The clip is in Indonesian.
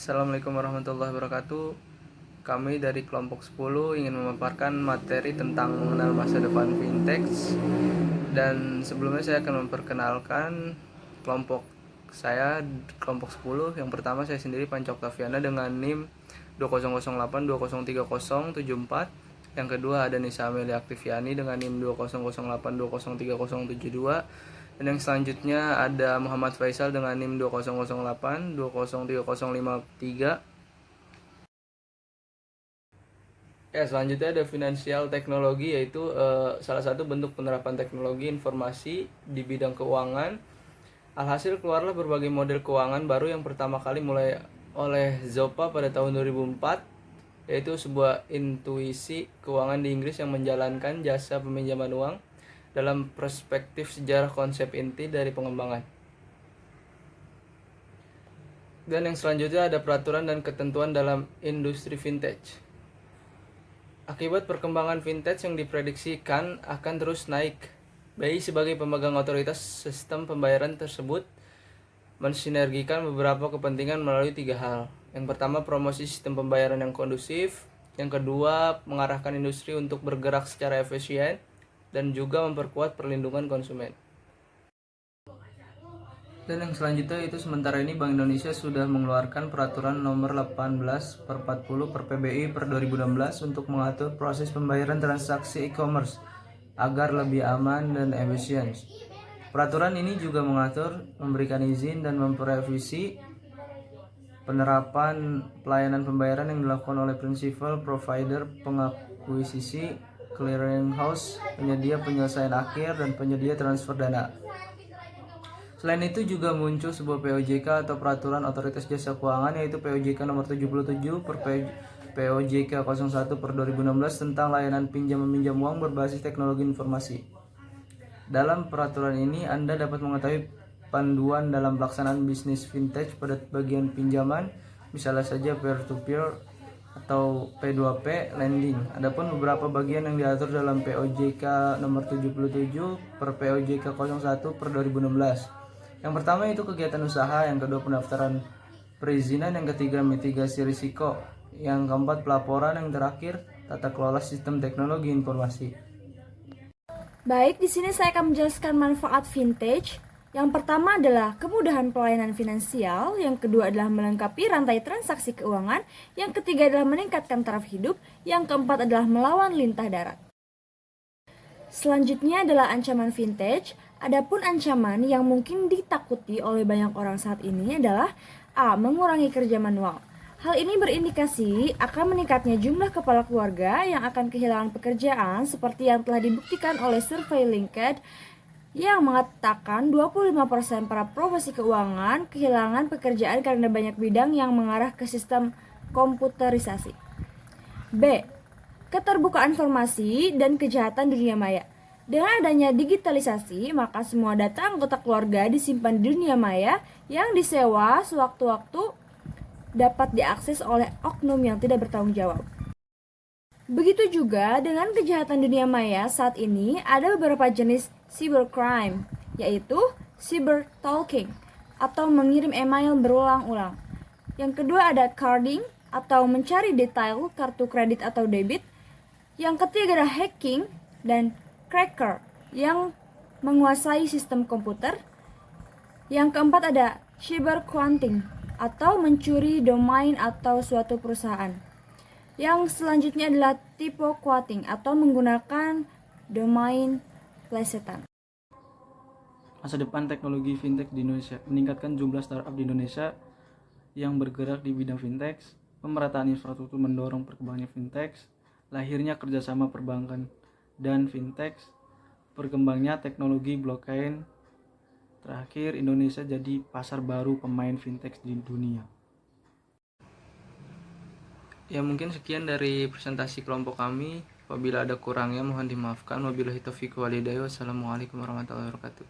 Assalamualaikum warahmatullahi wabarakatuh. Kami dari kelompok 10 ingin memaparkan materi tentang mengenal masa depan fintech. Dan sebelumnya saya akan memperkenalkan kelompok saya, kelompok 10. Yang pertama saya sendiri Panca Oktaviana dengan NIM 2008203074. Yang kedua ada Nisa Amelia Aktiviani dengan NIM 2008203072. Dan yang selanjutnya ada Muhammad Faisal dengan NIM 2008203053. Ya, selanjutnya ada finansial teknologi, yaitu salah satu bentuk penerapan teknologi informasi di bidang keuangan. Alhasil keluarlah berbagai model keuangan baru yang pertama kali mulai oleh Zopa pada tahun 2004, yaitu sebuah intuisi keuangan di Inggris yang menjalankan jasa peminjaman uang dalam perspektif sejarah konsep inti dari pengembangan. Dan yang selanjutnya ada peraturan dan ketentuan dalam industri fintech. Akibat perkembangan fintech yang diprediksikan akan terus naik, BI sebagai pemegang otoritas sistem pembayaran tersebut mensinergikan beberapa kepentingan melalui 3 hal. Yang pertama, promosi sistem pembayaran yang kondusif. Yang kedua, mengarahkan industri untuk bergerak secara efisien dan juga memperkuat perlindungan konsumen. Dan yang selanjutnya itu sementara ini Bank Indonesia sudah mengeluarkan peraturan nomor 18/40 per 2016 untuk mengatur proses pembayaran transaksi e-commerce agar lebih aman dan efisien. Peraturan ini juga mengatur, memberikan izin dan memperevisi penerapan pelayanan pembayaran yang dilakukan oleh principal, provider, pengakuisisi, clearinghouse, penyedia penyelesaian akhir, dan penyedia transfer dana. Selain itu juga muncul sebuah POJK atau Peraturan Otoritas Jasa Keuangan, yaitu POJK nomor 77 per POJK 01 per 2016 tentang layanan pinjam-meminjam uang berbasis teknologi informasi. Dalam peraturan ini Anda dapat mengetahui panduan dalam pelaksanaan bisnis fintech pada bagian pinjaman, misalnya saja peer-to-peer atau P2P lending. Adapun beberapa bagian yang diatur dalam POJK nomor 77 per POJK 01 per 2016. Yang pertama itu kegiatan usaha, yang kedua pendaftaran perizinan, yang ketiga mitigasi risiko, yang keempat pelaporan, yang terakhir tata kelola sistem teknologi informasi. Baik, di sini saya akan menjelaskan manfaat fintech. Yang pertama adalah kemudahan pelayanan finansial, yang kedua adalah melengkapi rantai transaksi keuangan, yang ketiga adalah meningkatkan taraf hidup, yang keempat adalah melawan lintah darat. Selanjutnya adalah ancaman fintech. Adapun ancaman yang mungkin ditakuti oleh banyak orang saat ini adalah A. Mengurangi kerja manual. Hal ini berindikasi akan meningkatnya jumlah kepala keluarga yang akan kehilangan pekerjaan, seperti yang telah dibuktikan oleh survei LinkedIn yang mengatakan 25% para profesi keuangan kehilangan pekerjaan karena banyak bidang yang mengarah ke sistem komputerisasi. B. Keterbukaan informasi dan kejahatan dunia maya. Dengan adanya digitalisasi, maka semua data anggota keluarga disimpan di dunia maya yang disewa sewaktu-waktu dapat diakses oleh oknum yang tidak bertanggung jawab. Begitu juga dengan kejahatan dunia maya, saat ini ada beberapa jenis cybercrime, yaitu cyberstalking atau mengirim email berulang-ulang. Yang kedua ada carding atau mencari detail kartu kredit atau debit. Yang ketiga ada hacking dan cracker yang menguasai sistem komputer. Yang keempat ada cyberquanting atau mencuri domain atau suatu perusahaan. Yang selanjutnya adalah tipe quoting atau menggunakan domain plesetan. Masa depan teknologi fintech di Indonesia: meningkatkan jumlah startup di Indonesia yang bergerak di bidang fintech, pemerataan infrastruktur mendorong perkembangan fintech, lahirnya kerjasama perbankan dan fintech, berkembangnya teknologi blockchain. Terakhir, Indonesia jadi pasar baru pemain fintech di dunia. Ya, mungkin sekian dari presentasi kelompok kami. Apabila ada kurangnya mohon dimaafkan. Wabillahi taufiq walhidayah. Wassalamualaikum warahmatullahi wabarakatuh.